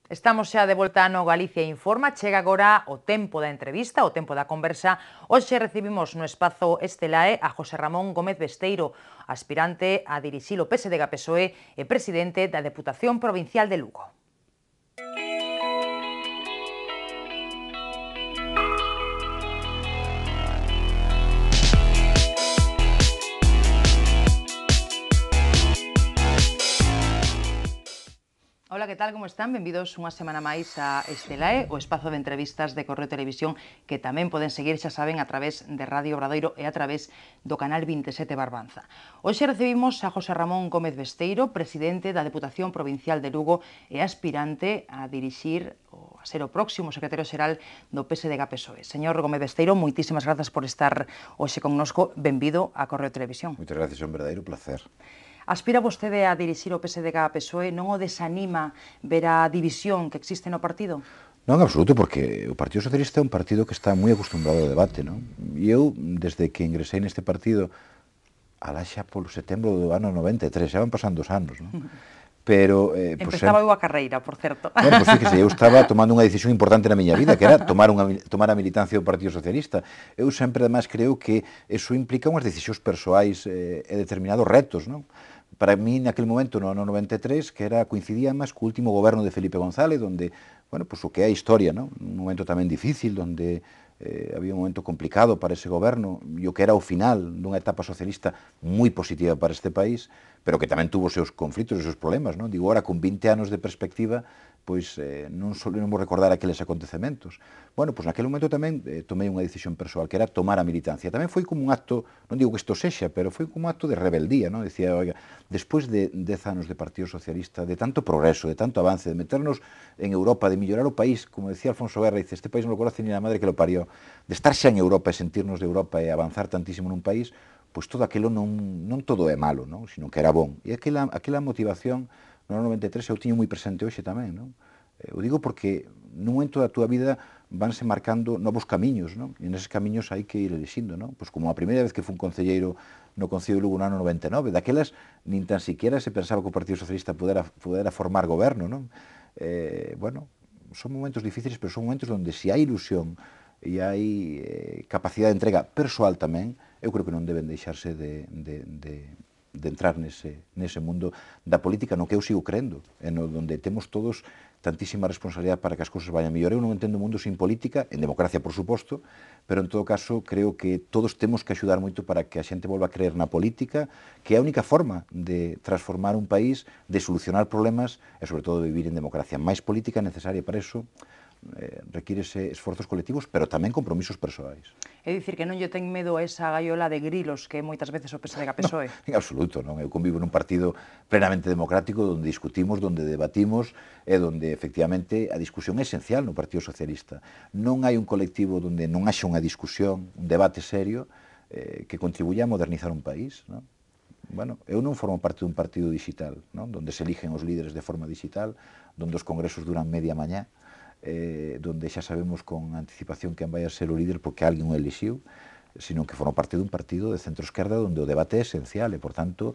Estamos xa de volta no Galicia Informa, chega agora o tempo da entrevista, o tempo da conversa. Hoxe recibimos no espazo Estelae a José Ramón Gómez Besteiro, aspirante a dirixir o PSDG-PSOE e presidente da Deputación Provincial de Lugo. Ola, que tal, como están? Benvidos unha semana máis a Estelae, o espazo de entrevistas de Correo Televisión que tamén poden seguir, xa saben, a través de Radio Obradoiro e a través do canal 27 Barbanza. Hoxe recibimos a José Ramón Gómez Besteiro, presidente da Deputación Provincial de Lugo e aspirante a dirixir a ser o próximo secretario xeral do PSDG-PSOE. Señor Gómez Besteiro, moitísimas grazas por estar hoxe connosco. Benvido a Correo Televisión. Moitas gracias, é un verdadeiro placer. Aspira vostede a dirixir o PSDG-PSOE, non o desanima ver a división que existe no partido? Non, en absoluto, porque o Partido Socialista é un partido que está moi acostumbrado ao debate, non? E eu, desde que ingresei neste partido, alá xa polo setembro do ano 93, xa van pasando os anos, non? Pero, empezaba eu a carreira, por certo. Bueno, pois fíjese, eu estaba tomando unha decisión importante na miña vida, que era tomar a militancia do Partido Socialista. Eu sempre, además, creo que eso implica unhas decisións persoais e determinados retos, non? Para mí, naquele momento, no ano 93, que coincidía máis co último goberno de Felipe González, donde, bueno, pues o que é a historia, non? Un momento tamén difícil, donde había un momento complicado para ese goberno, e o que era o final dunha etapa socialista moi positiva para este país, pero que tamén tuvo os seus conflitos e os seus problemas, non? Digo, ahora, con 20 anos de perspectiva, pois non solemos recordar aqueles acontecementos. Bueno, pois naquele momento tamén tomei unha decisión persoal, que era tomar a militancia. Tamén foi como un acto, non digo que isto sexa, pero foi como un acto de rebeldía, non? Dicía, oiga, despois de 10 anos de Partido Socialista, de tanto progreso, de tanto avance, de meternos en Europa, de mellorar o país, como decía Alfonso Guerra, dice, este país non lo conoce ni la madre que lo parió, de estar xa en Europa e sentirnos de Europa e avanzar tantísimo nun país, pois todo aquilo non todo é malo, non? Sino que era bon. E aquela motivación no ano 93 eu tiño moi presente hoxe tamén, non? Eu digo porque nun momento da túa vida vanse marcando novos camiños, non? E neses camiños hai que ir elixindo, non? Pois como a primeira vez que fui concelleiro no Concello de Lugo no ano 99, daquelas nin tan siquiera se pensaba que o Partido Socialista pudera formar goberno, non? Bueno, son momentos difíciles, pero son momentos onde se hai ilusión e hai capacidade de entrega persoal tamén, eu creo que non deben deixarse de entrar nese mundo da política no que eu sigo crendo, onde temos todos tantísima responsabilidade para que as cousas vayan mellor. Eu non entendo o mundo sin política, en democracia, por suposto, pero en todo caso creo que todos temos que axudar moito para que a xente volva a creer na política, que é a única forma de transformar un país, de solucionar problemas e, sobre todo, de vivir en democracia. Máis política é necesaria para eso, requírese esforzos colectivos, pero tamén compromisos persoais. É dicir, que non lle ten medo a esa gaiola de grilos que moitas veces o PSDG-PSOE? En absoluto, non. Eu convivo nun partido plenamente democrático, onde discutimos, onde debatimos, e onde, efectivamente, a discusión é esencial no Partido Socialista. Non hai un colectivo onde non haxa unha discusión, un debate serio, que contribuya a modernizar un país, non? Bueno, eu non formo parte dun partido digital, non? Donde se eligen os líderes de forma digital, donde os congresos duran media mañá, donde xa sabemos con anticipación quen vai a ser o líder porque alguén o elixiu, sino que forma parte dun partido de centro-esquerda onde o debate é esencial e, por tanto,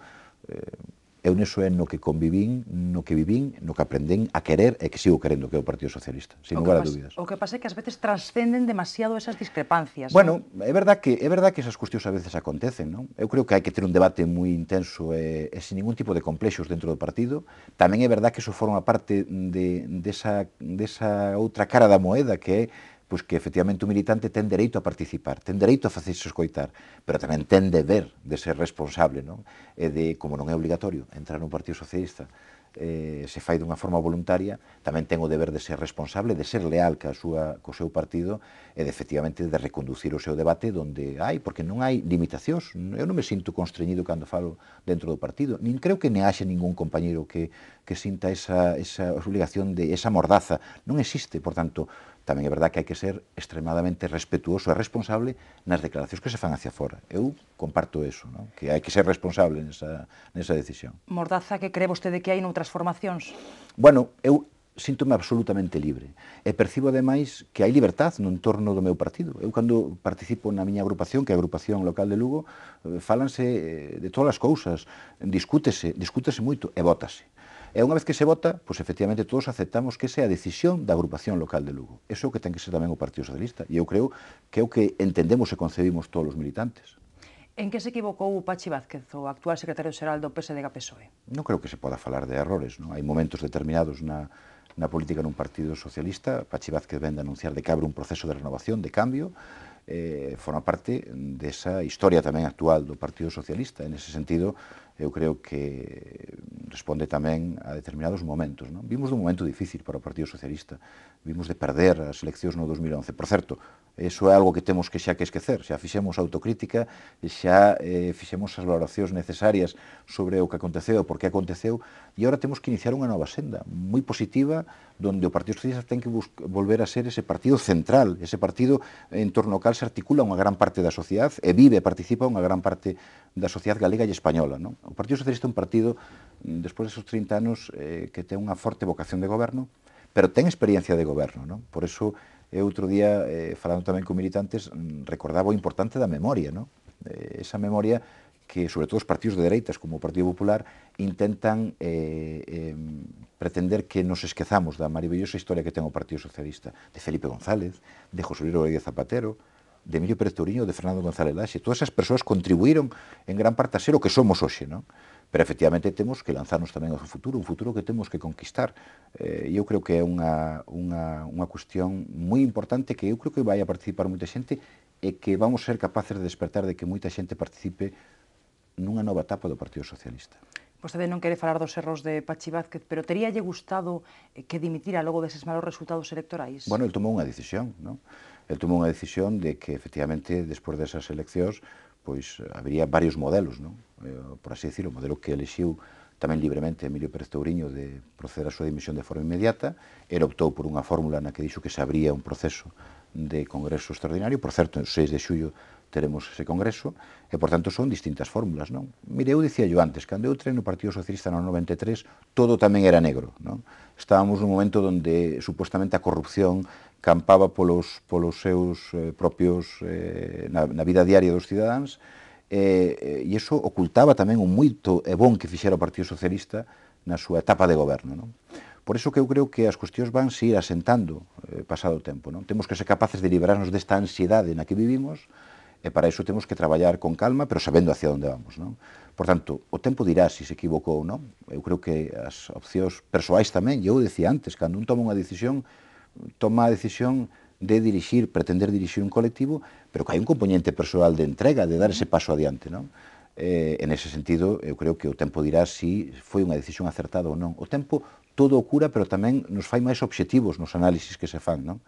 eu neso é no que convivín, no que vivín, no que aprendín a querer e que sigo querendo, que é o Partido Socialista, sin lugar a dúbidas. O que pasa é que ás veces trascenden demasiado esas discrepancias. Bueno, é verdad que esas cuestións a veces acontecen, non? Eu creo que hai que ter un debate moi intenso e sin ningún tipo de complexos dentro do partido. Tamén é verdad que eso forma parte desa outra cara da moeda que é pois que efectivamente o militante ten dereito a participar, ten dereito a facerse escoitar, pero tamén ten deber de ser responsable, non? E de, como non é obligatorio entrar no Partido Socialista, se fai dunha forma voluntaria, tamén ten o deber de ser responsable, de ser leal co seu partido e de, efectivamente, de reconducir o seu debate donde porque non hai limitacións. Eu non me sinto constreñido cando falo dentro do partido, nin creo que ne haxe ningún compañeiro que sinta esa obligación de esa mordaza. Non existe, por tanto, tamén é verdad que hai que ser extremadamente respetuoso e responsable nas declaracións que se fan hacia fora. Eu comparto eso, non? Que hai que ser responsable nesa decisión. Mordaza que cree vostede que hai noutras formacións? Bueno, eu síntome absolutamente libre e percibo, ademais, que hai libertad no entorno do meu partido. Eu, cando participo na miña agrupación, que é a agrupación local de Lugo, fálanse de todas as cousas, discútese moito e vótase. E unha vez que se vota, pois efectivamente todos aceptamos que esa é a decisión da agrupación local de Lugo. Eso é o que ten que ser tamén o Partido Socialista. E eu creo que é o que entendemos e concebimos todos os militantes. En que se equivocou Pachi Vázquez, o actual secretario xeral do PSDG-PSOE? Non creo que se poda falar de errores, non? Hai momentos determinados na política nun partido socialista. Pachi Vázquez ven de anunciar de que abre un proceso de renovación, de cambio, forma parte desa historia tamén actual do Partido Socialista. En ese sentido, eu creo que responde tamén a determinados momentos, non? Vimos dun momento difícil para o Partido Socialista, vimos de perder as eleccións no 2011. Por certo, iso é algo que temos que xa que esquecer, xa fixemos autocrítica, xa fixemos as valoracións necesarias sobre o que aconteceu, por que aconteceu, e agora temos que iniciar unha nova senda, moi positiva, donde o Partido Socialista ten que volver a ser ese partido central, ese partido en torno ao cal se articula unha gran parte da sociedade e vive e participa unha gran parte da sociedade galega e española, non? O Partido Socialista é un partido, despois desos 30 anos, que ten unha forte vocación de goberno, pero ten experiencia de goberno, non? Por eso, outro día, falando tamén con militantes, recordaba o importante da memoria, non? Esa memoria que, sobre todo, os partidos de dereitas, como o Partido Popular, intentan pretender que nos esquezamos da maravillosa historia que ten o Partido Socialista, de Felipe González, de José Luis Rodríguez Zapatero, de Emilio Pérez Touriño, de Fernando González Laxe. Todas esas persoas contribuíron en gran parte a ser o que somos hoxe, non? Pero efectivamente temos que lanzarnos tamén ao futuro, un futuro que temos que conquistar. Eu creo que é unha cuestión moi importante que eu creo que vai a participar moita xente e que vamos ser capaces de despertar de que moita xente participe nunha nova etapa do Partido Socialista. Vostede non quere falar dos erros de Pachi Vázquez, pero teríalle gustado que dimitira logo deses malos resultados electorais? Bueno, el tomou unha decisión, non? El tomou unha decisión de que, efectivamente, despois desas eleccións, pois, habería varios modelos, non? Por así decirlo, o modelo que elixiu tamén libremente Emilio Pérez Touriño de proceder a súa dimisión de forma inmediata. Ele optou por unha fórmula na que dixo que se abría un proceso de congreso extraordinario. Por certo, en 6 de xullo teremos ese congreso, e, por tanto, son distintas fórmulas, non? Mire, eu dicía yo antes, cando eu entrei no Partido Socialista no 93, todo tamén era negro, non? Estábamos nun momento onde, supostamente, a corrupción campaba polos seus propios, na vida diaria dos cidadáns, e iso ocultaba tamén o moito e bon que fixera o Partido Socialista na súa etapa de goberno, non? Por iso que eu creo que as cuestións van se ir asentando pasado o tempo, non? Temos que ser capaces de liberarnos desta ansiedade na que vivimos, e para iso temos que traballar con calma, pero sabendo hacia onde vamos, non? Por tanto, o tempo dirá se se equivocou ou non. Eu creo que as opcións persoais tamén, e eu decía antes, cando un toma unha decisión, toma a decisión de dirixir, pretender dirixir un colectivo, pero que hai un componente persoal de entrega, de dar ese paso adiante, non? En ese sentido, eu creo que o tempo dirá se foi unha decisión acertada ou non. O tempo todo o cura, pero tamén nos fai máis obxectivos nos análisis que se fan, non?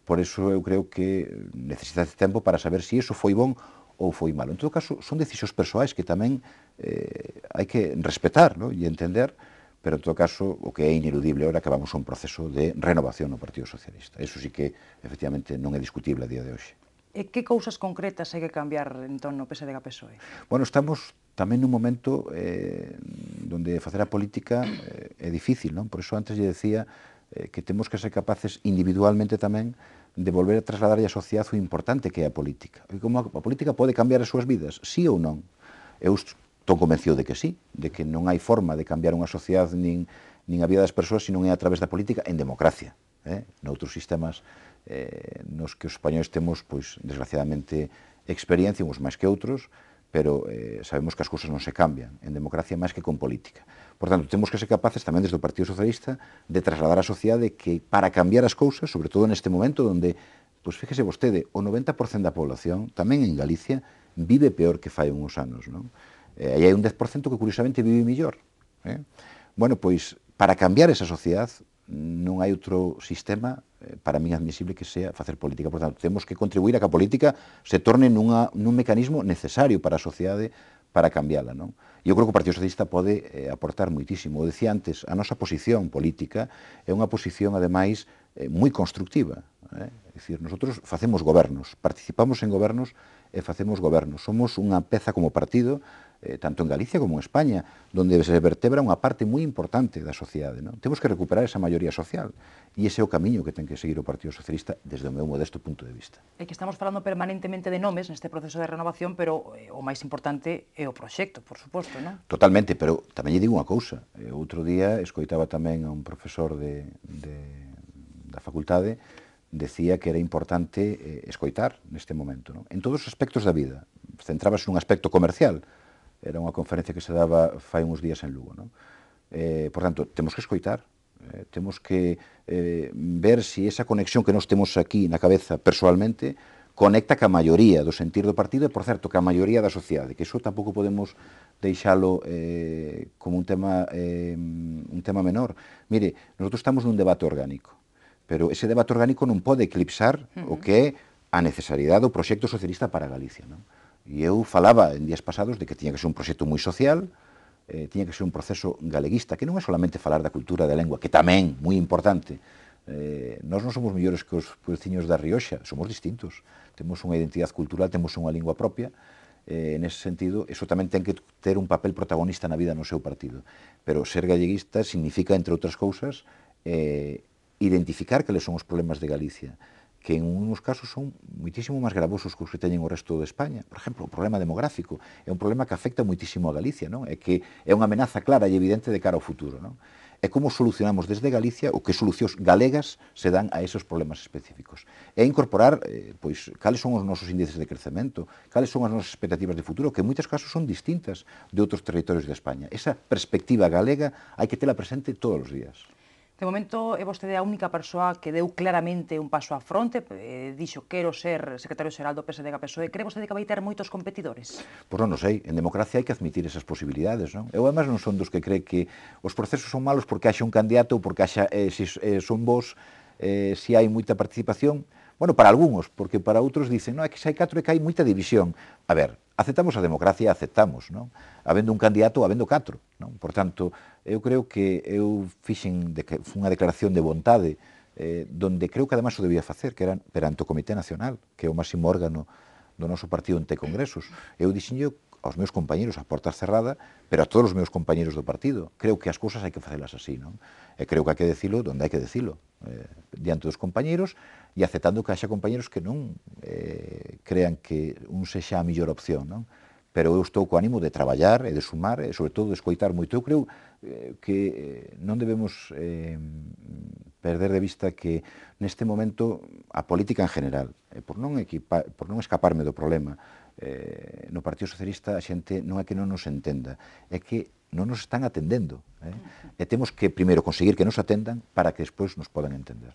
Por iso eu creo que necesita de tempo para saber se iso foi bon ou foi malo. En todo caso, son decisións persoais que tamén hai que respetar, non? E entender, pero en todo caso, o que é ineludible agora é que vamos a un proceso de renovación no Partido Socialista. Eso sí que, efectivamente, non é discutible a día de hoxe. E que cousas concretas hai que cambiar entón no PSDG-PSOE? Bueno, estamos tamén nun momento donde facer a política é difícil, non? Por iso antes lle decía que temos que ser capaces individualmente tamén de volver a trasladar á sociedade o importante que é a política. E como a política pode cambiar as súas vidas, sí ou non? Eu estou convencido de que sí, de que non hai forma de cambiar unha sociedade nin a vida das persoas se non é a través da política en democracia. Noutros sistemas nos que os españoles temos, pois, desgraciadamente, experiencia, uns máis que outros, pero sabemos que as cousas non se cambian en democracia máis que con política. Por tanto, temos que ser capaces tamén desde o Partido Socialista de trasladar á sociedade que para cambiar as cousas, sobre todo neste momento onde, pois fíjese vostede, o 90% da población, tamén en Galicia, vive peor que fai uns anos, non? E hai un 10% que curiosamente vive mellor. Bueno, pois, para cambiar esa sociedade non hai outro sistema para min admisible que sea facer política. Por tanto, temos que contribuir a que a política se torne nun mecanismo necesario para a sociedade para cambiala, non? E eu creo que o Partido Socialista pode aportar moitísimo. O decía antes, a nosa posición política é unha posición, ademais, moi constructiva. É dicir, nosotros facemos gobernos, participamos en gobernos e facemos gobernos. Somos unha peza como partido, tanto en Galicia como en España, donde se vertebra unha parte moi importante da sociedade. Non? Temos que recuperar esa maioría social e ese é o camiño que ten que seguir o Partido Socialista desde o meu modesto punto de vista. É que estamos falando permanentemente de nomes neste proceso de renovación, pero o máis importante é o proxecto, por suposto, non? Totalmente, pero tamén lle digo unha cousa. Outro día escoitaba tamén a un profesor da facultade, decía que era importante escoitar neste momento, non? En todos os aspectos da vida. Centrábase nun aspecto comercial. Era unha conferencia que se daba fai uns días en Lugo, non? Por tanto, temos que escoitar, temos que ver se esa conexión que nós temos aquí na cabeza persoalmente conecta ca maioría do sentir do partido e, por certo, ca maioría da sociedade, que iso tampouco podemos deixalo como un tema menor. Mire, nosotros estamos nun debate orgánico, pero ese debate orgánico non pode eclipsar o que é a necesidade do proxecto socialista para Galicia. Non? E eu falaba en días pasados de que tiña que ser un proxecto moi social, tiña que ser un proceso galeguista, que non é solamente falar da cultura da lengua, que tamén, moi importante. Nós non somos mellores que os veciños da Rioxa, somos distintos. Temos unha identidade cultural, temos unha lingua propia, nese sentido, eso tamén ten que ter un papel protagonista na vida no seu partido. Pero ser galleguista significa, entre outras cousas, identificar cales son os problemas de Galicia, que en uns casos son muitísimo máis gravosos que os que teñen o resto de España. Por exemplo, o problema demográfico é un problema que afecta muitísimo a Galicia, non? É que é unha amenaza clara e evidente de cara ao futuro, non? É como solucionamos desde Galicia o que solucións galegas se dan a esos problemas específicos. É incorporar, pois, cales son os nosos índices de crecemento, cales son as nosas expectativas de futuro, que en moitos casos son distintas de outros territorios de España. Esa perspectiva galega hai que tela presente todos os días. De momento, é vostede a única persoa que deu claramente un paso á fronte, dixo quero ser secretario xeral do PSDG-PSOE. Cree vostede que vai ter moitos competidores? Pois non o sei, en democracia hai que admitir esas posibilidades, non? Eu, además, non son dos que cree que os procesos son malos porque haxa un candidato ou porque haxa, son vos, se hai moita participación. Bueno, para algúns, porque para outros dicen, non, é que se hai 4 é que hai moita división. A ver, aceptamos a democracia, aceptamos, non? Habendo un candidato, habendo 4, non? Por tanto, eu creo que eu fixen unha declaración de vontade donde creo que además o debía facer, que era perante o Comité Nacional, que é o máximo órgano do noso partido en congresos. Eu dixenlle aos meus compañeros a porta cerrada, pero a todos os meus compañeros do partido. Creo que as cousas hai que facelas así, non? E creo que hai que decilo donde hai que decilo, diante dos compañeros e aceptando que haxa compañeros que non crean que un sexa a mellor opción, non? Pero eu estou co ánimo de traballar e de sumar e, sobre todo, de escoitar moito. Eu creo que non debemos perder de vista que neste momento a política en general, por non escaparme do problema, no Partido Socialista a xente non é que non nos entenda, é que non nos están atendendo. E temos que primeiro conseguir que nos atendan para que despois nos podan entender.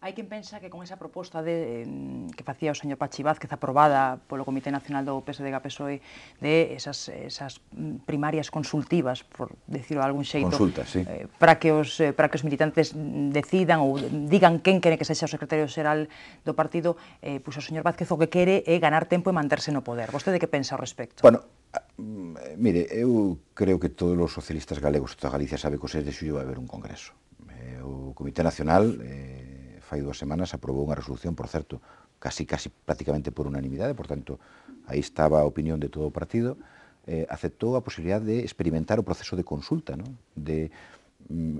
Hai quen pensa que con esa proposta que facía o señor Pachi Vázquez, aprobada polo Comité Nacional do PSDG-PSOE, de esas primarias consultivas, por decirlo de algún xeito, consultas, sí, para que os militantes decidan ou digan quen quere que sexa o secretario xeral do partido, pois o señor Vázquez o que quere é ganar tempo e manterse no poder. Vostede que pensa ao respecto? Bueno, mire, eu creo que todos os socialistas galegos, toda Galicia sabe que o 6 de xullo vai haber un congreso. O Comité Nacional fai 2 semanas aprobou unha resolución, por certo, casi prácticamente por unanimidade, por tanto, aí estaba a opinión de todo o partido, aceptou a posibilidade de experimentar o proceso de consulta, non? De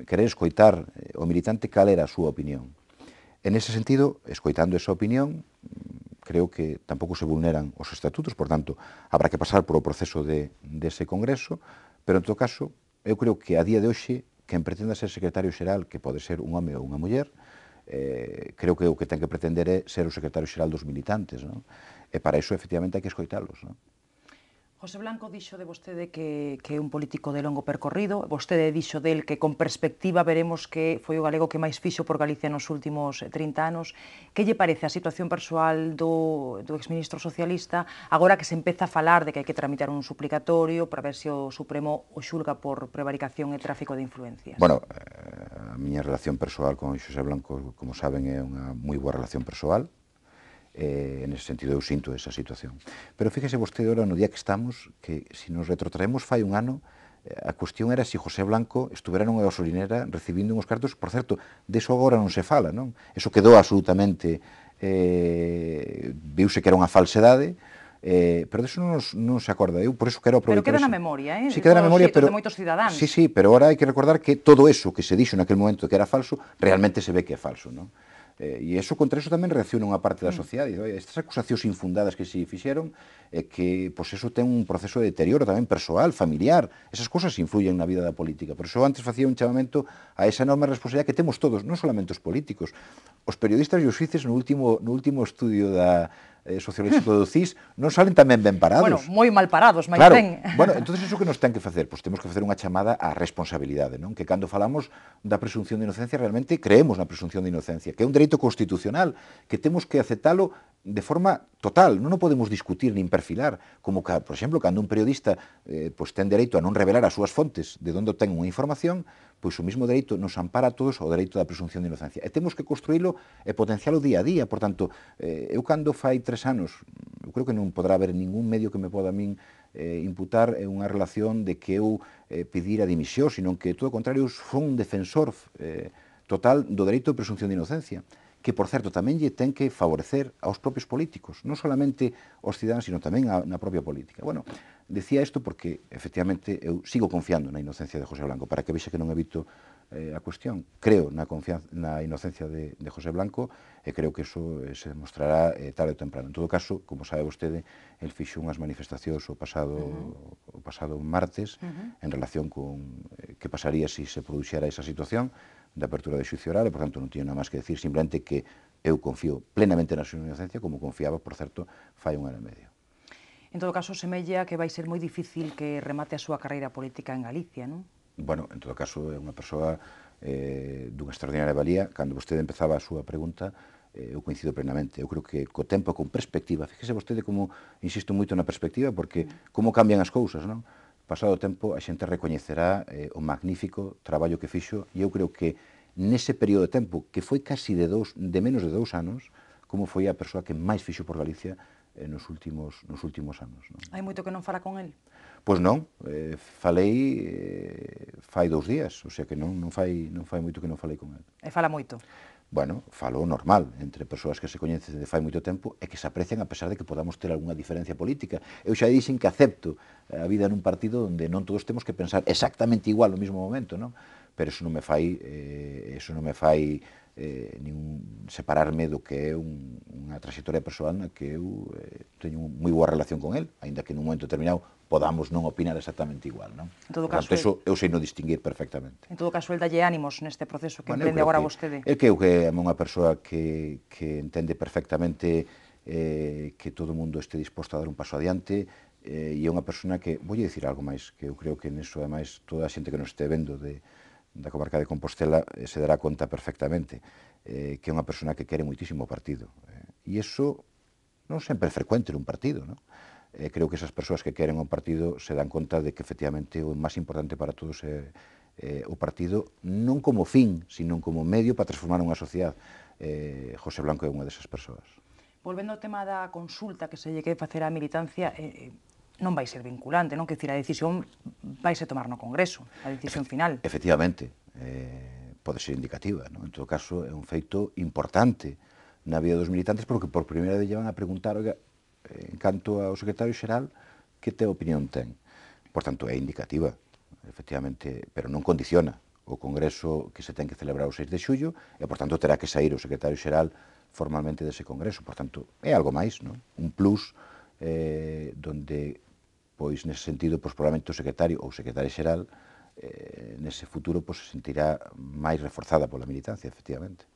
querer escoitar o militante cal era a súa opinión. En ese sentido, escoitando esa opinión, creo que tampouco se vulneran os estatutos, por tanto, habrá que pasar por o proceso dese congreso, pero, en todo caso, eu creo que a día de hoxe, quen pretenda ser secretario xeral, que pode ser un home ou unha muller, creo que o que ten que pretender é ser o secretario xeral dos militantes, non? E para iso, efectivamente, hai que escoitalos, non? José Blanco dixo de vostede que é un político de longo percorrido, vostede dixo del que con perspectiva veremos que foi o galego que máis fixo por Galicia nos últimos 30 anos. Que lle parece a situación persoal do exministro socialista agora que se empeza a falar de que hai que tramitar un suplicatorio para ver se o Supremo o xulga por prevaricación e tráfico de influencias? Bueno, a miña relación persoal con José Blanco, como saben, é unha moi boa relación persoal. En ese sentido eu sinto esa situación. Pero fíjese vostede agora no día que estamos, que se nos retrotraemos fai un ano, A cuestión era se José Blanco estuvera nunha gasolinera recibindo uns cartos, por certo, deso agora non se fala, non? Eso quedou absolutamente, viuse que era unha falsedade, pero deso non se acorda. Eu por eso quero aproveitar... Pero queda na memoria, Sí, queda na memoria, pero... de moitos cidadáns. Sí, sí, pero ahora hai que recordar que todo eso que se dixo naquele momento que era falso, realmente se ve que é falso, non? E eso contra eso tamén reacciona unha parte da sociedade. Estas acusacións infundadas que se fixeron que, pois, eso ten un proceso de deterioro tamén persoal, familiar. Esas cousas influyen na vida da política. Por eso antes facía un chamamento a esa enorme responsabilidade que temos todos, non solamente os políticos. Os periodistas e os xuíces no último estudio da sociolóxico do CIS non salen tamén ben parados. Bueno, moi mal parados, máis claro, ben. Bueno, entonces eso que nos ten que facer? Pois temos que facer unha chamada á responsabilidade, non? Que cando falamos da presunción de inocencia realmente creemos na presunción de inocencia, que é un dereito constitucional, que temos que aceptalo de forma total, non o podemos discutir nin perfilar, como, por exemplo, cando un periodista pois ten dereito a non revelar as súas fontes de onde ten unha información, pois o mismo dereito nos ampara a todos o dereito da presunción de inocencia. E temos que construílo e potencialo día a día. Por tanto, eu cando fai 3 anos, eu creo que non podrá haber ningún medio que me poda a min imputar unha relación de que eu pedir a dimisión, sino que, todo o contrario, son un defensor total do dereito de presunción de inocencia, que, por certo, tamén lle ten que favorecer aos propios políticos, non solamente aos cidadáns, sino tamén na propia política. Bueno, decía isto porque, efectivamente, eu sigo confiando na inocencia de José Blanco, para que vexa que non evito a cuestión. Creo na inocencia de José Blanco e creo que iso se demostrará tarde ou temprano. En todo caso, como sabe vostede, el fixo unhas manifestacións o pasado martes en relación con que pasaría se se produxera esa situación de apertura de xuicio oral, e, por tanto, non tiño nada máis que decir, simplemente que eu confío plenamente na súa inocencia, como confiaba, por certo, fai 1 ano e medio. En todo caso, semella que vai ser moi difícil que remate a súa carreira política en Galicia, non? Bueno, en todo caso, é unha persoa dunha extraordinaria valía. Cando vostede empezaba a súa pregunta, eu coincido plenamente. Eu creo que co tempo, con perspectiva, fíjese vostede como insisto moito na perspectiva, porque como cambian as cousas, non? Pasado o tempo, a xente recoñecerá o magnífico traballo que fixo, e eu creo que nese período de tempo, que foi casi de menos de 2 anos, como foi a persoa que máis fixo por Galicia nos últimos anos. Non? Hai moito que non fala con el? Pois non, falei fai 2 días, o sea que non fai moito que non falei con el. E fala moito? Bueno, falo normal, entre persoas que se coñecen de fai moito tempo e que se aprecian a pesar de que podamos ter algunha diferencia política. Eu xa dixen que acepto a vida nun partido onde non todos temos que pensar exactamente igual no mesmo momento, non? Pero eso non me fai nin separarme do que é unha trayectoria persoal na que eu teño moi boa relación con el, aínda que nun momento determinado podamos non opinar exactamente igual, non? En todo caso, eso eu sei non distinguir perfectamente. En todo caso, el dalle ánimos neste proceso que emprende agora vostede. Eu creo que é unha persoa que entende perfectamente que todo o mundo este disposto a dar un paso adiante, e é unha persona que, vou dicir algo máis, que eu creo que neso, ademais, toda a xente que nos este vendo da comarca de Compostela se dará conta perfectamente, que é unha persona que quere moitísimo o partido. E iso non sempre é frecuente nun partido, non? Creo que esas persoas que queren un partido se dan conta de que efectivamente o máis importante para todos é o partido non como fin, sino como medio para transformar unha sociedade. José Blanco é unha desas persoas. Volvendo ao tema da consulta que se lle quere facer á militancia, non vai ser vinculante, non? Que dicir, a decisión vai se tomar no Congreso, a decisión final. Efectivamente, pode ser indicativa, non? En todo caso, é un feito importante na vida dos militantes, porque por primeira vez lle van a preguntar, oiga, en canto ao secretario xeral, que opinión ten? Por tanto, é indicativa, efectivamente, pero non condiciona o Congreso que se ten que celebrar o 6 de xullo, e, por tanto, terá que sair o secretario xeral formalmente dese Congreso. Por tanto, é algo máis, non? Un plus donde, pois, nese sentido, pois, probablemente o secretario ou secretaria xeral nese futuro, pois, se sentirá máis reforzada pola militancia, efectivamente.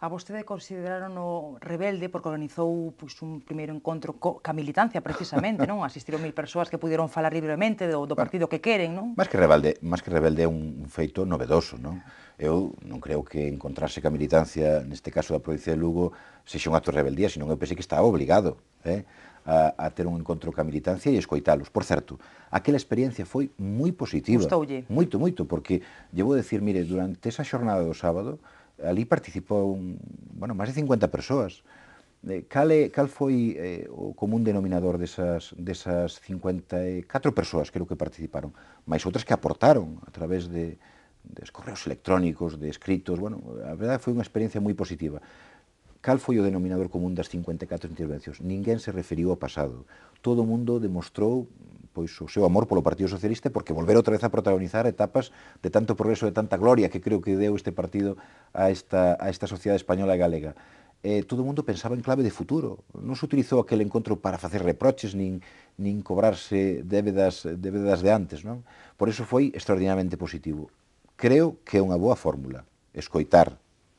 A vostede consideraron o rebelde porque organizou un primeiro encontro ca militancia, precisamente, non? Asistiron 1000 persoas que puderon falar libremente do partido que queren, non? Máis que rebelde é un feito novedoso, non? Eu non creo que encontrarse ca militancia, neste caso da provincia de Lugo, sexa un acto de rebeldía, senón eu pensei que estaba obligado a ter un encontro ca militancia e escoitalos. Por certo, aquela experiencia foi moi positiva. Gustoulle? Moito, porque lle vou decir, mire, durante esa xornada do sábado, ali participou máis de 50 persoas, Cal foi o común denominador desas 54 persoas, creo que participaron, máis outras que aportaron a través de correos electrónicos, de escritos, bueno, a verdade foi unha experiencia moi positiva. Cal foi o denominador común das 54 intervencións? Ninguén se referiu ao pasado. Todo o mundo demostrou pois o seu amor polo Partido Socialista porque volver outra vez a protagonizar etapas de tanto progreso, de tanta gloria que creo que deu este partido a esta sociedade española e galega. Todo o mundo pensaba en clave de futuro. Non se utilizou aquel encontro para facer reproches nin cobrarse débedas de antes, non? Por iso foi extraordinariamente positivo. Creo que é unha boa fórmula, escoitar,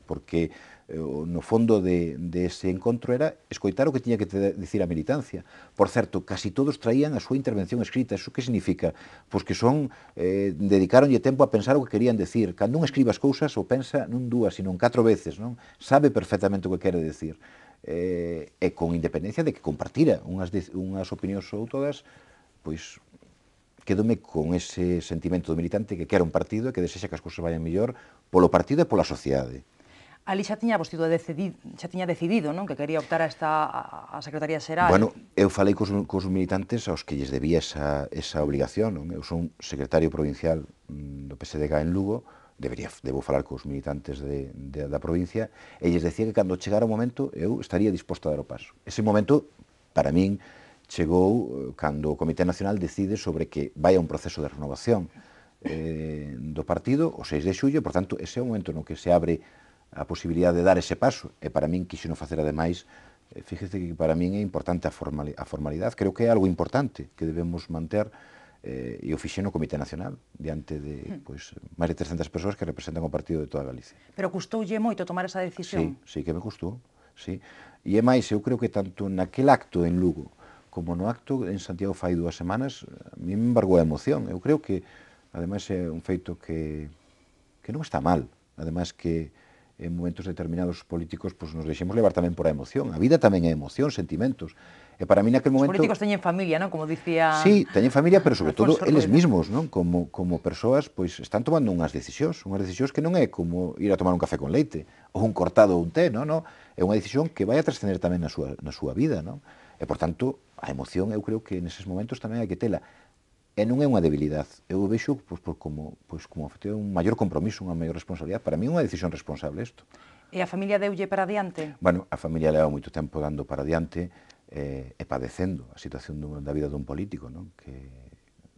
porque no fondo de ese encontro era escoitar o que tiña que dicir a militancia. Por certo, casi todos traían a súa intervención escrita. Iso que significa? Pois que dedicaronlle tempo a pensar o que querían decir. Cando un escribe as cousas, o pensa non dúas, sino en 4 veces, non? Sabe perfectamente o que quere decir. E con independencia de que compartira unhas opinións ou todas, pois quedome con ese sentimento do militante que quere un partido e que desexa que as cousas vayan mellor polo partido e pola sociedade. Ali xa tiña decidido, non, que quería optar a Secretaría Xeral. Bueno, eu falei cos militantes aos que lles debía esa obligación, non? Eu son secretario provincial do PSDG en Lugo, debo falar cos militantes da provincia, e lles decía que cando chegara o momento eu estaría disposto a dar o paso. Ese momento, para min, chegou cando o Comité Nacional decide sobre que vai a un proceso de renovación do partido o 6 de xullo, por tanto, ese é o momento no que se abre a posibilidade de dar ese paso, e para min quixeno facer ademais, fíjese que para min é importante a formalidade, creo que é algo importante que debemos manter, e o fixen no Comité Nacional, diante de máis de 300 persoas que representan o partido de toda Galicia. Pero custoulle moito tomar esa decisión? Sí que me custou, sí. E é máis, eu creo que tanto naquel acto en Lugo, como no acto en Santiago fai 2 semanas, a mí me embargou a emoción. Eu creo que, ademais, é un feito que non está mal, ademais que en momentos determinados políticos nos deixemos levar tamén por a emoción. A vida tamén é emoción, sentimentos. E para mí naquel momento... Os políticos teñen familia, non? Como dicía... Sí, teñen familia, pero sobre todo eles mismos, non? Como persoas, pois están tomando unhas decisións que non é como ir a tomar un café con leite, ou un cortado ou un té, non? É unha decisión que vai a trascender tamén na súa vida, non? E, por tanto, a emoción, eu creo que neses momentos tamén hai que tela. E non é unha debilidade. Eu vexo como un maior compromiso, unha maior responsabilidade. Para mí é unha decisión responsable isto. E a familia deulle para adiante? Bueno, a familia leva moito tempo dando para adiante e padecendo a situación da vida dun político, non? Que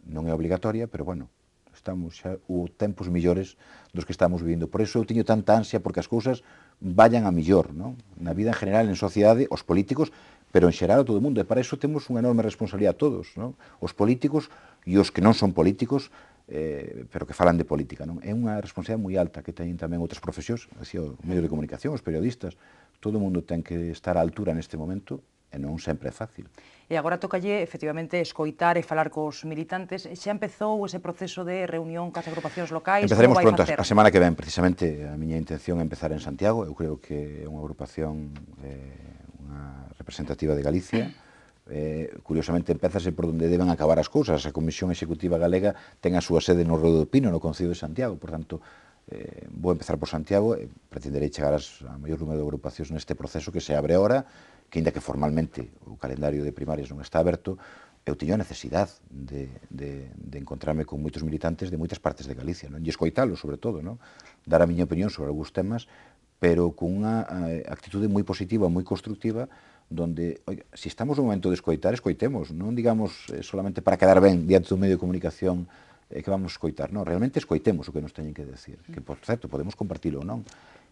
non é obligatoria, pero, bueno, estamos xa tempos millores dos que estamos vivindo. Por iso eu teño tanta ansia porque as cousas vayan a millor, non? Na vida en general, en sociedade, os políticos, pero en xeral a todo o mundo. E para iso temos unha enorme responsabilidade a todos, non? Os políticos e os que non son políticos, pero que falan de política, non? É unha responsabilidade moi alta que teñen tamén outras profesións, así, os medios de comunicación, os periodistas, todo o mundo ten que estar á altura neste momento, e non sempre é fácil. E agora tocalle, efectivamente, escoitar e falar cos militantes. Xa empezou ese proceso de reunión cas agrupacións locais? Empezaremos pronto, a semana que ven, precisamente, a miña intención é empezar en Santiago. Eu creo que é unha agrupación unha representativa de Galicia. Curiosamente, empezase por onde deben acabar as cousas. A Comisión Executiva Galega ten a súa sede no Rodo do Pino, no Concello de Santiago. Por tanto, vou empezar por Santiago e pretenderei chegar a maior número de agrupacións neste proceso que se abre ahora, que ainda que formalmente o calendario de primarias non está aberto, eu teño a necesidade de encontrarme con moitos militantes de moitas partes de Galicia, non? E escoitalos, sobre todo, non? Dar a miña opinión sobre algúns temas, pero con unha actitude moi positiva, moi constructiva, donde, oiga, se estamos no momento de escoitar, escoitemos, non digamos solamente para quedar ben diante dun medio de comunicación que vamos a escoitar, non, realmente escoitemos o que nos teñen que decir, que, por certo, podemos compartilo ou non,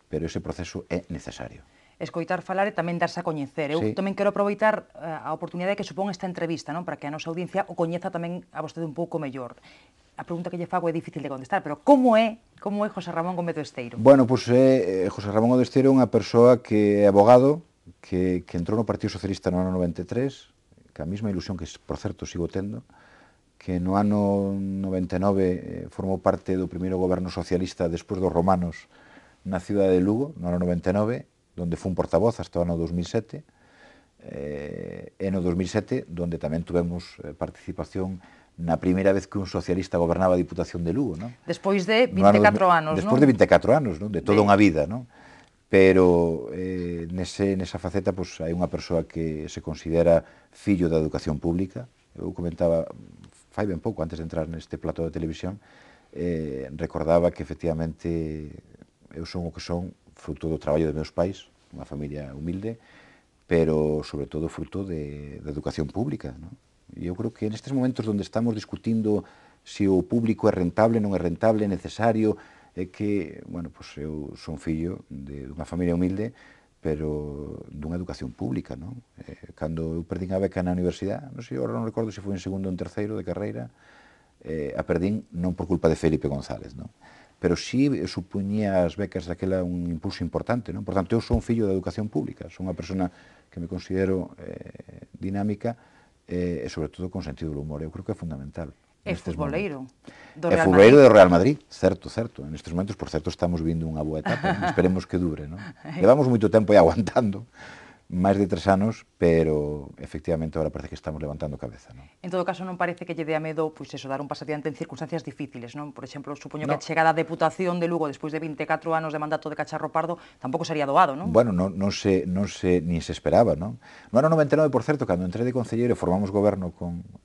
pero ese proceso é necesario. Escoitar, falar e tamén darse a coñecer. Eu tamén quero aproveitar a oportunidade que supón esta entrevista, non, para que a nosa audiencia o coñeza tamén a vostede un pouco mellor. A pregunta que lle fago é difícil de contestar, pero como é José Ramón Gómez do Esteiro? Bueno, pois José Ramón do Esteiro é unha persoa que é abogado, que entrou no Partido Socialista no ano 93, que a mesma ilusión que, por certo, sigo tendo, que no ano 99 formou parte do primeiro goberno socialista despois dos romanos na cidade de Lugo, no ano 99, donde foi un portavoz hasta o ano 2007, e no 2007, donde tamén tuvemos participación na primeira vez que un socialista gobernaba a Diputación de Lugo, non? Despois de 24 anos, non? Despois de 24 anos, non? De toda unha vida, non? pero nesa faceta pois, hai unha persoa que se considera fillo da educación pública. Eu comentaba fai ben pouco, antes de entrar neste plató de televisión, recordaba que efectivamente eu son o que son fruto do traballo de meus pais, unha familia humilde, pero sobre todo fruto da educación pública, non? E eu creo que nestes momentos onde estamos discutindo se o público é rentable, non é rentable, é necesario, é que, bueno, pois eu son fillo dunha familia humilde, pero dunha educación pública, non? Cando eu perdín a beca na universidade, non sei, agora non recordo se foi en segundo ou en terceiro de carreira, a perdín non por culpa de Felipe González, non? Pero sí supuñía as becas daquela un impulso importante, non? Por tanto, eu son fillo da educación pública, son unha persona que me considero dinámica e, sobre todo, con sentido do humor. Eu creo que é fundamental. É futboleiro do É Real futboleiro Madrid. do Real Madrid, certo, certo. Nestes momentos, por certo, estamos vindo unha boa etapa, non? Esperemos que dure, non? Levamos moito tempo aí aguantando, máis de 3 anos, pero efectivamente agora parece que estamos levantando cabeza, non? En todo caso, non parece que lle dea medo pois eso, dar un paso adiante en circunstancias difíciles, non? Por exemplo, supoño que a chegada á Deputación de Lugo despois de 24 anos de mandato de Cacharro Pardo tampouco sería doado, non? Bueno, non se nin se esperaba, non? No ano 99, por certo, cando entré de concelleiro e formamos goberno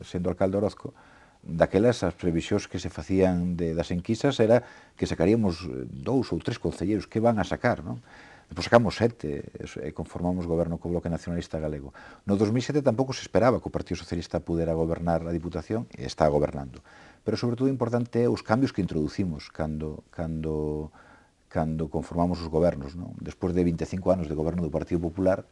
sendo alcalde Orozco, daquelas as previsións que se facían das enquisas era que sacaríamos 2 ou 3 concelleiros, que van a sacar, non? Depois sacamos 7 e conformamos goberno co Bloque Nacionalista Galego. No 2007 tampouco se esperaba que o Partido Socialista pudera gobernar a Diputación, e está gobernando. Pero, sobre todo, importante é os cambios que introducimos cando conformamos os gobernos, non? Despois de 25 anos de goberno do Partido Popular,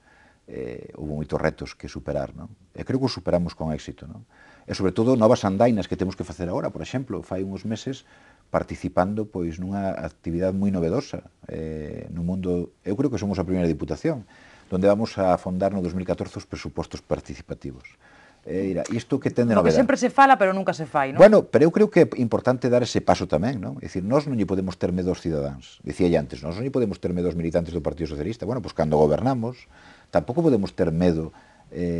houve moitos retos que superar, non? E creo que os superamos con éxito, non? E, sobre todo, novas andainas que temos que facer agora. Por exemplo, fai uns meses participando pois nunha actividade moi novedosa no mundo, eu creo que somos a primeira Diputación, onde vamos a afondar no 2014 os presupostos participativos. Isto que ten de No que novedade. sempre se fala, pero nunca se fai, non? Bueno, pero eu creo que é importante dar ese paso tamén, non? É dicir, nós non lle podemos ter medo aos cidadáns. Dicía antes, nós non lle podemos ter medo aos militantes do Partido Socialista. Bueno, pois cando gobernamos, tampouco podemos ter medo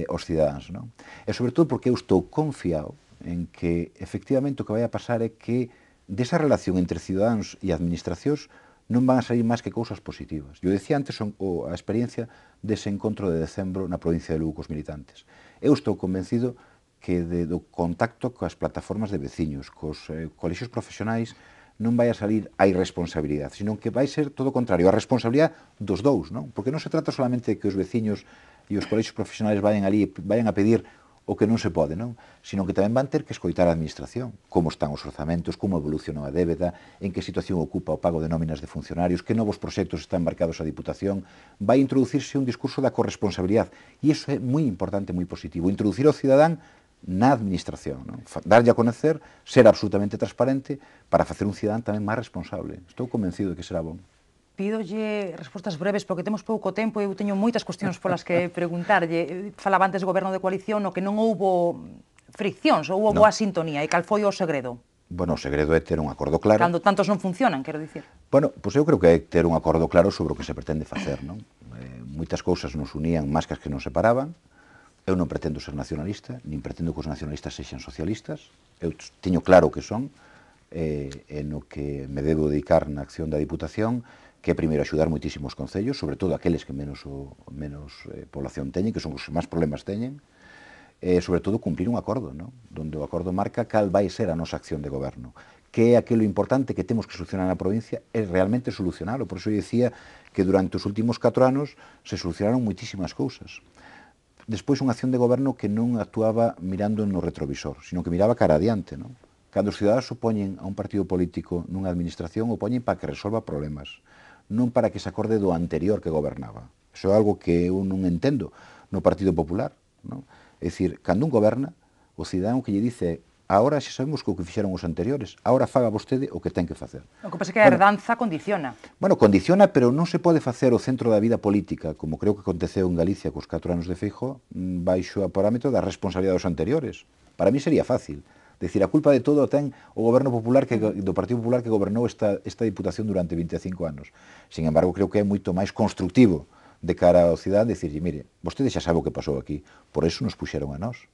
aos cidadáns, non? E sobre todo porque eu estou confiado en que efectivamente o que vai a pasar é que desa relación entre cidadáns e administracións non van a sair máis que cousas positivas. Eu decía antes a experiencia dese encontro de decembro na provincia de Lugo cos militantes. Eu estou convencido que do contacto coas plataformas de veciños, cos colexios profesionais, non vai a salir a irresponsabilidade, sino que vai ser todo o contrario, a responsabilidade dos dous, non? Porque non se trata solamente de que os veciños e os colexios profesionais vayan ali e vayan a pedir o que non se pode, non? Sino que tamén van ter que escoitar a administración, como están os orzamentos, como evolucionou a débeda, en que situación ocupa o pago de nóminas de funcionarios, que novos proxectos están marcados a Diputación. Vai introducirse un discurso da corresponsabilidade, e iso é moi importante, moi positivo. Introducir ao cidadán na administración, non? Darlle a conocer, ser absolutamente transparente para facer un cidadán tamén máis responsable. Estou convencido de que será bom. Pídolle respostas breves, porque temos pouco tempo e eu teño moitas cuestións polas que preguntarlle. Falaba antes do goberno de coalición no que non houbo friccións, houbo boa sintonía. E cal foi o segredo? Bueno, o segredo é ter un acordo claro. Cando tantos non funcionan, quero dicir. Bueno, pois eu creo que é ter un acordo claro sobre o que se pretende facer, non? Moitas cousas nos unían máis que as que nos separaban. Eu non pretendo ser nacionalista, nin pretendo que os nacionalistas sexan socialistas. Eu teño claro o que son, e no que me debo dedicar na acción da Diputación, que é primeiro axudar moitísimos concellos, sobre todo aqueles que menos población teñen, que son os que máis problemas teñen, e sobre todo cumplir un acordo, non? Donde o acordo marca cal vai ser a nosa acción de goberno, que é aquilo importante que temos que solucionar na provincia, é realmente solucionalo. Por iso eu dicía que durante os últimos 4 anos se solucionaron moitísimas cousas. Despois unha acción de goberno que non actuaba mirando no retrovisor, sino que miraba cara adiante, non? Cando os cidadáns opoñen a un partido político nunha administración, opoñen para que resolva problemas, non para que se acorde do anterior que gobernaba. Iso é algo que eu non entendo no Partido Popular, non? É dicir, cando un goberna, o cidadán que lle dice agora xa sabemos que o que fixeron os anteriores, agora faga vostede o que ten que facer. O que pasa é que a herdanza condiciona. Bueno, condiciona, pero non se pode facer o centro da vida política, como creo que aconteceu en Galicia cos 4 anos de Feijóo, baixo a parámetro da responsabilidade dos anteriores. Para mí sería fácil. Decir, a culpa de todo ten o goberno popular do Partido Popular que gobernou esta Diputación durante 25 anos. Sin embargo, creo que é moito máis constructivo de cara ao cidadán, decirlle, mire, vostede xa sabe o que pasou aquí, por eso nos puxeron a nós.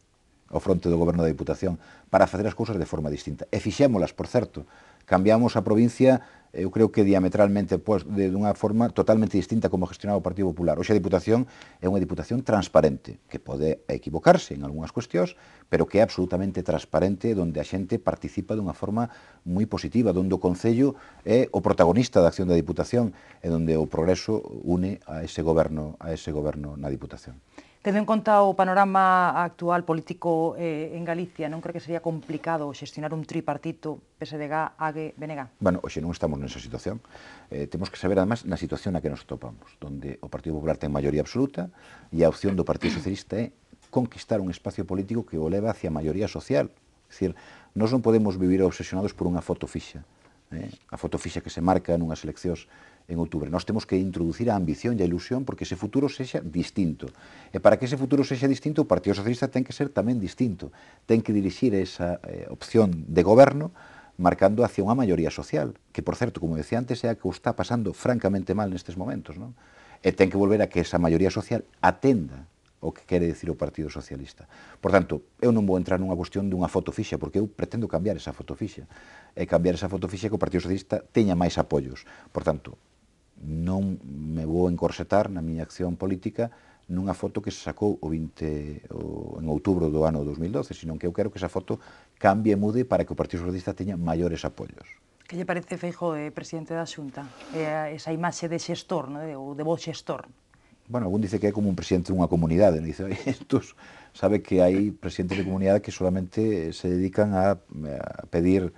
ao fronte do goberno da Diputación para facer as cousas de forma distinta. E fixémolas, por certo, cambiamos a provincia, eu creo que diametralmente, de unha forma totalmente distinta como gestionaba o Partido Popular. Hoxe a Diputación é unha Diputación transparente, que pode equivocarse en algunhas cuestións, pero que é absolutamente transparente, donde a xente participa dunha forma moi positiva, donde o Concello é o protagonista da acción da Diputación e donde o progreso une a ese goberno na Diputación. Tendo en conta o panorama actual político en Galicia, non creo que sería complicado xestionar un tripartito PSDG, AG, BNG? Bueno, hoxe non estamos nesa situación. Temos que saber, además, na situación na que nos topamos, donde o Partido Popular ten maioría absoluta e a opción do Partido Socialista é conquistar un espacio político que o leva hacia a maioría social. É dicir, nós non podemos vivir obsesionados por unha foto fixa. A foto fixa que se marca nunhas eleccións en outubro. Nós temos que introducir a ambición e a ilusión porque ese futuro sexa distinto. E para que ese futuro sexa distinto, o Partido Socialista ten que ser tamén distinto. Ten que dirixir esa opción de goberno marcando hacia unha maioría social, que, por certo, como decía antes, é a que o está pasando francamente mal nestes momentos, non? E ten que volver a que esa maioría social atenda o que quere dicir o Partido Socialista. Por tanto, eu non vou entrar nunha cuestión dunha foto fixa, porque eu pretendo cambiar esa foto fixa. E cambiar esa foto fixa que o Partido Socialista teña máis apoios. Por tanto, non me vou encorsetar na miña acción política nunha foto que se sacou en outubro do ano 2012, senón que eu quero que esa foto cambie e mude para que o Partido Socialista teña maiores apoios. Que lle parece, Feijóo, presidente da Xunta? Esa imaxe de xestor, ou de bo xestor? Bueno, algún dice que é como un presidente dunha comunidade, non? Dice, estos sabe que hai presidentes de comunidade que solamente se dedican a pedir,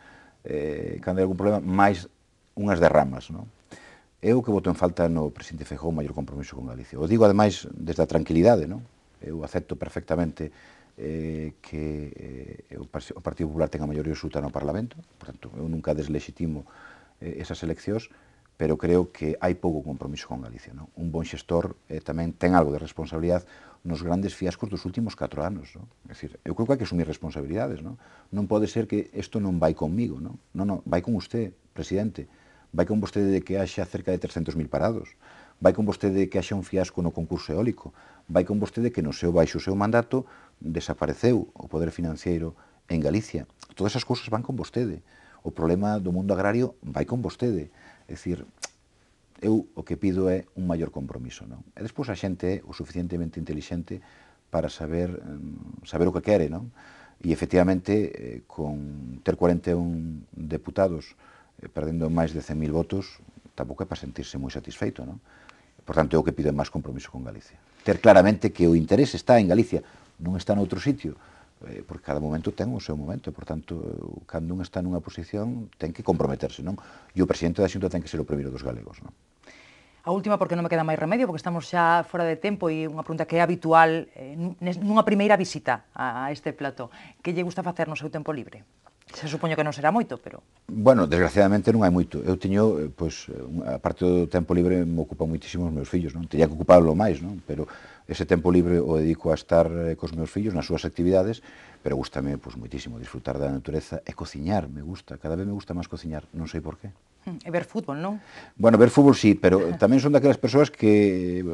cando hai algún problema, máis unhas derramas, non? Eu que voto en falta no presidente Feijóo o maior compromiso con Galicia. O digo, ademais, desde a tranquilidade, non? Eu acepto perfectamente que o Partido Popular tenga maioría absoluta no Parlamento, por tanto, eu nunca deslegitimo esas eleccións, pero creo que hai pouco compromiso con Galicia, non? Un bon xestor tamén ten algo de responsabilidade nos grandes fiascos dos últimos 4 anos, non? É dicir, eu creo que hai que asumir responsabilidades, non? Non pode ser que isto non vai conmigo, non? Non, vai con usted, presidente. Vai con vostede de que haxa cerca de 300.000 parados, vai con vostede de que haxa un fiasco no concurso eólico, vai con vostede que baixo o seu mandato desapareceu o poder financiero en Galicia. Todas esas cousas van con vostede. O problema do mundo agrario vai con vostede. É dicir, eu o que pido é un maior compromiso, non? E despois a xente é o suficientemente intelixente para saber o que quere, non? E efectivamente, con ter 41 deputados perdendo máis de 100.000 votos, tampouco é para sentirse moi satisfeito, non? Por tanto, eu o que pido é máis compromiso con Galicia. Ter claramente que o interés está en Galicia, non está noutro sitio, porque cada momento ten o seu momento, e, por tanto, cando un está nunha posición, ten que comprometerse, non? E o presidente da Xunta ten que ser o primeiro dos galegos, non? A última, porque non me queda máis remedio, porque estamos xa fora de tempo, e unha pregunta que é habitual nunha primeira visita a este plató. Que lle gusta facer no seu tempo libre? Se supoño que non será moito, pero... Bueno, desgraciadamente non hai moito. Eu teño, pois, a parte do tempo libre me ocupan moitísimo os meus fillos, non? Teña que ocupálo máis, non? Pero ese tempo libre o dedico a estar cos meus fillos nas súas actividades, pero gustame, pois, moitísimo disfrutar da natureza e cociñar, me gusta. Cada vez me gusta máis cociñar, non sei por qué. E ver fútbol, non? Bueno, ver fútbol sí, pero tamén son daquelas persoas que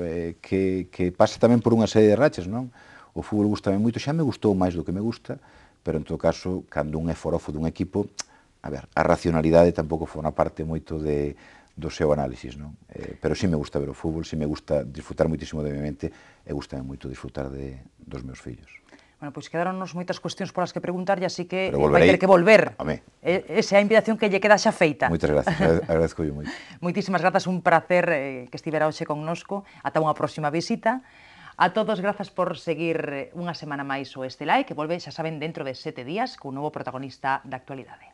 pasa tamén por unha serie de rachas, non? O fútbol gustame moito, xa me gustou máis do que me gusta, pero en todo caso, cando un é forofo dun equipo, a ver, a racionalidade tampouco forma parte moito do seu análisis, non? Pero sí me gusta ver o fútbol, sí me gusta disfrutar moitísimo de mi mente e gustame moito disfrutar dos meus fillos. Bueno, pois quedaronnos moitas cuestións polas que preguntarlle, así que vai ter que volver. Home. Esa é a invitación que lle queda xa feita. Moitas gracias, agradezco yo moito. Moitísimas grazas, un placer que estivera hoxe connosco. Ata unha próxima visita. A todos, grazas por seguir unha semana máis o Estelae, que volve, xa saben, dentro de 7 días, cun novo protagonista da actualidade.